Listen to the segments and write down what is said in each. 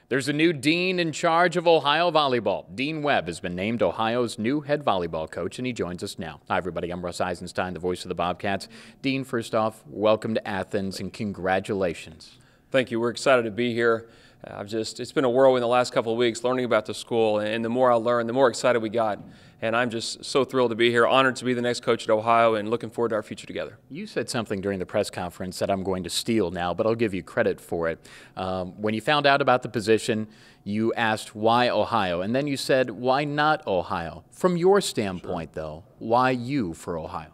There's a new dean in charge of Ohio volleyball. Deane Webb has been named Ohio's new head volleyball coach, and he joins us now. Hi, everybody. I'm Russ Eisenstein, the voice of the Bobcats. Deane, first off, welcome to Athens, and congratulations. Thank you. We're excited to be here. It's been a whirlwind the last couple of weeks learning about the school, and the more I learned, the more excited we got. And I'm just so thrilled to be here, honored to be the next coach at Ohio, and looking forward to our future together. You said something during the press conference that I'm going to steal now, but I'll give you credit for it. When you found out about the position, you asked why Ohio, and then you said why not Ohio. From your standpoint, though, why you for Ohio?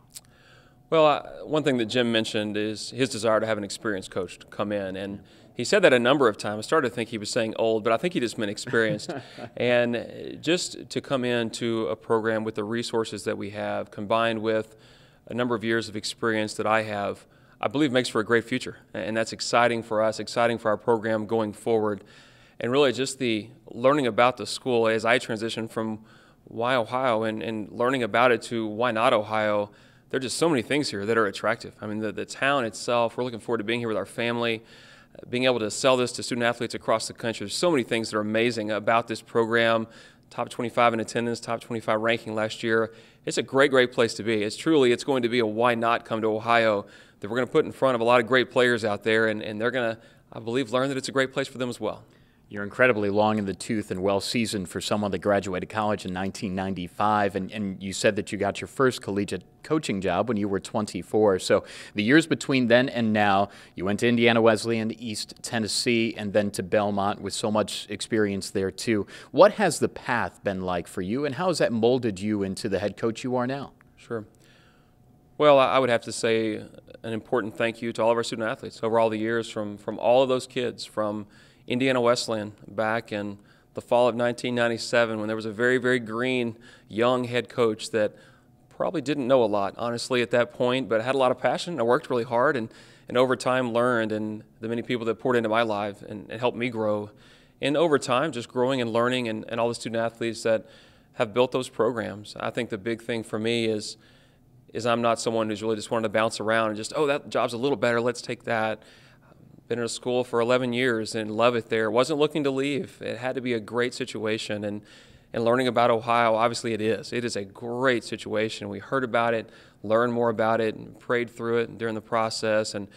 Well, one thing that Jim mentioned is his desire to have an experienced coach to come in, and he said that a number of times. I started to think he was saying old, but I think he just meant experienced. And just to come into a program with the resources that we have, combined with a number of years of experience that I have, I believe makes for a great future. And that's exciting for us, exciting for our program going forward. And really just the learning about the school as I transition from why Ohio and learning about it to why not Ohio. There are just so many things here that are attractive. I mean, the town itself, we're looking forward to being here with our family, being able to sell this to student athletes across the country. There's so many things that are amazing about this program. Top 25 in attendance, top 25 ranking last year. It's a great, great place to be. It's going to be a why not come to Ohio that we're going to put in front of a lot of great players out there, and they're going to, I believe, learn that it's a great place for them as well. You're incredibly long in the tooth and well-seasoned for someone that graduated college in 1995, and you said that you got your first collegiate coaching job when you were 24. So the years between then and now, you went to Indiana Wesleyan, East Tennessee, and then to Belmont with so much experience there too. What has the path been like for you, and how has that molded you into the head coach you are now? Sure. Well, I would have to say an important thank you to all of our student athletes over all the years, from all of those kids, from Indiana Wesleyan back in the fall of 1997 when there was a very, very green young head coach that probably didn't know a lot, honestly, at that point, but had a lot of passion. I worked really hard and over time learned, and the many people that poured into my life and helped me grow. And over time, just growing and learning, and all the student athletes that have built those programs. I think the big thing for me is I'm not someone who's really just wanted to bounce around and just, oh, that job's a little better, let's take that. Been in a school for 11 years and love it there. Wasn't looking to leave. It had to be a great situation, and learning about Ohio, obviously it is. It is a great situation. We heard about it, learned more about it, and prayed through it during the process, and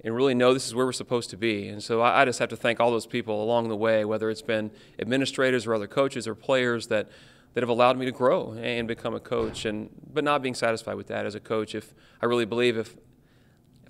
really know this is where we're supposed to be. And so I just have to thank all those people along the way, whether it's been administrators or other coaches or players that have allowed me to grow and become a coach, but not being satisfied with that as a coach. I really believe if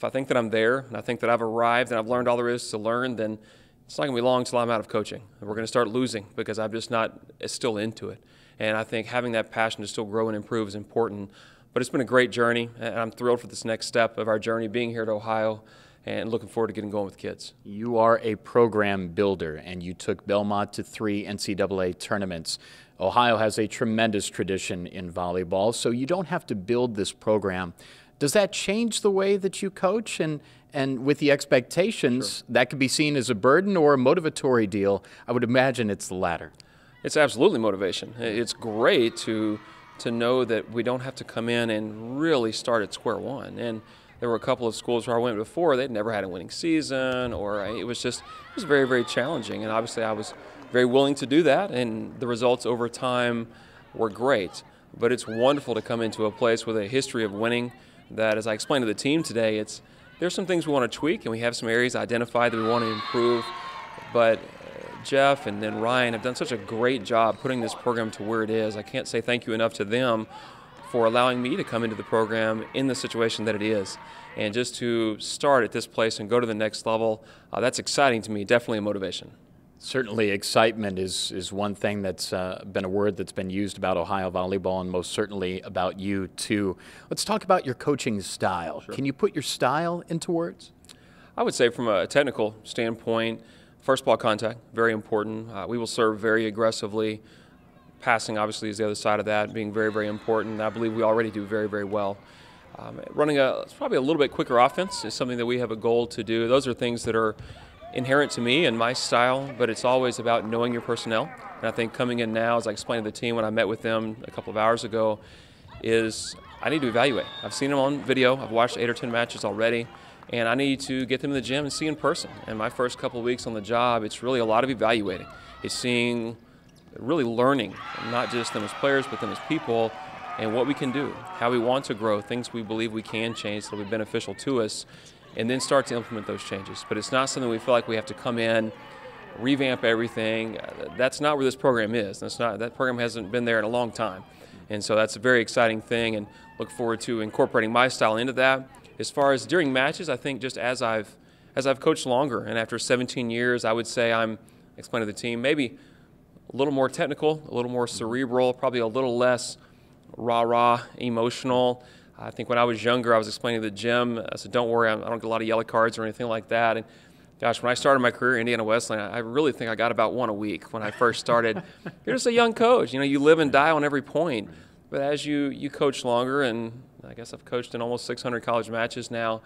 I think that I'm there and I think that I've arrived and I've learned all there is to learn, then it's not going to be long until I'm out of coaching. And we're going to start losing because I'm just not still into it. And I think having that passion to still grow and improve is important. But it's been a great journey, and I'm thrilled for this next step of our journey, being here at Ohio, and looking forward to getting going with kids. You are a program builder, and you took Belmont to 3 NCAA tournaments. Ohio has a tremendous tradition in volleyball, so you don't have to build this program. Does that change the way that you coach? And with the expectations, sure, that could be seen as a burden or a motivatory deal. I would imagine it's the latter. It's absolutely motivation. It's great to know that we don't have to come in and really start at square one. And there were a couple of schools where I went before, they'd never had a winning season, or it was very, very challenging. And obviously I was very willing to do that, and the results over time were great. But it's wonderful to come into a place with a history of winning that, as I explained to the team today, there's some things we want to tweak, and we have some areas identified that we want to improve. But Jeff and then Ryan have done such a great job putting this program to where it is. I can't say thank you enough to them for allowing me to come into the program in the situation that it is. And just to start at this place and go to the next level, that's exciting to me, definitely a motivation. Certainly excitement is one thing that's been a word that's been used about Ohio volleyball, and most certainly about you too. Let's talk about your coaching style. Sure. Can you put your style into words? I would say from a technical standpoint, first ball contact, very important. We will serve very aggressively. Passing obviously is the other side of that, being very, very important. I believe we already do very, very well. Running probably a little bit quicker offense is something that we have a goal to do. Those are things that are inherent to me and my style, but it's always about knowing your personnel. And I think coming in now, as I explained to the team when I met with them a couple of hours ago, is I need to evaluate. I've seen them on video. I've watched 8 or 10 matches already, and I need to get them in the gym and see in person. And my first couple of weeks on the job, it's really a lot of evaluating. It's seeing, really learning, not just them as players, but them as people, and what we can do, how we want to grow, things we believe we can change that will be beneficial to us, and then start to implement those changes. But it's not something we feel like we have to come in, revamp everything. That's not where this program is. That program hasn't been there in a long time. And so that's a very exciting thing, and look forward to incorporating my style into that. As far as during matches, I think just as I've coached longer, and after 17 years, I would say I'm explaining to the team maybe a little more technical, a little more cerebral, probably a little less rah-rah, emotional. I think when I was younger, I was explaining to the gym, I said, don't worry, I don't get a lot of yellow cards or anything like that. And gosh, when I started my career at Indiana Wesleyan, I really think I got about one a week when I first started. You're just a young coach. You know, you live and die on every point. But as you coach longer, and I guess I've coached in almost 600 college matches now,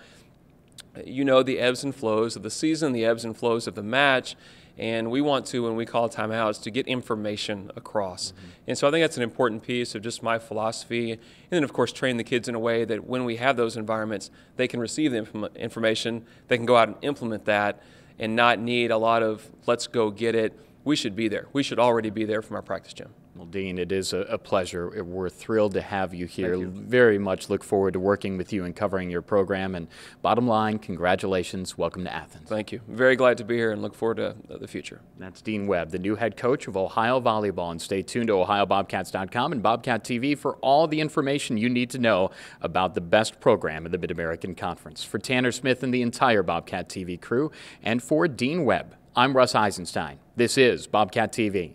you know the ebbs and flows of the season, the ebbs and flows of the match. And we want to, when we call timeouts, to get information across. And so I think that's an important piece of just my philosophy. And then, of course, train the kids in a way that when we have those environments, they can receive the information, they can go out and implement that, and not need a lot of let's go get it. We should be there. We should already be there from our practice gym. Well, Deane, it is a pleasure. We're thrilled to have you here. Thank you. Very much look forward to working with you and covering your program. And bottom line, congratulations. Welcome to Athens. Thank you. Very glad to be here and look forward to the future. That's Deane Webb, the new head coach of Ohio Volleyball. And stay tuned to OhioBobcats.com and Bobcat TV for all the information you need to know about the best program in the Mid-American Conference. For Tanner Smith and the entire Bobcat TV crew, and for Deane Webb, I'm Russ Eisenstein. This is Bobcat TV.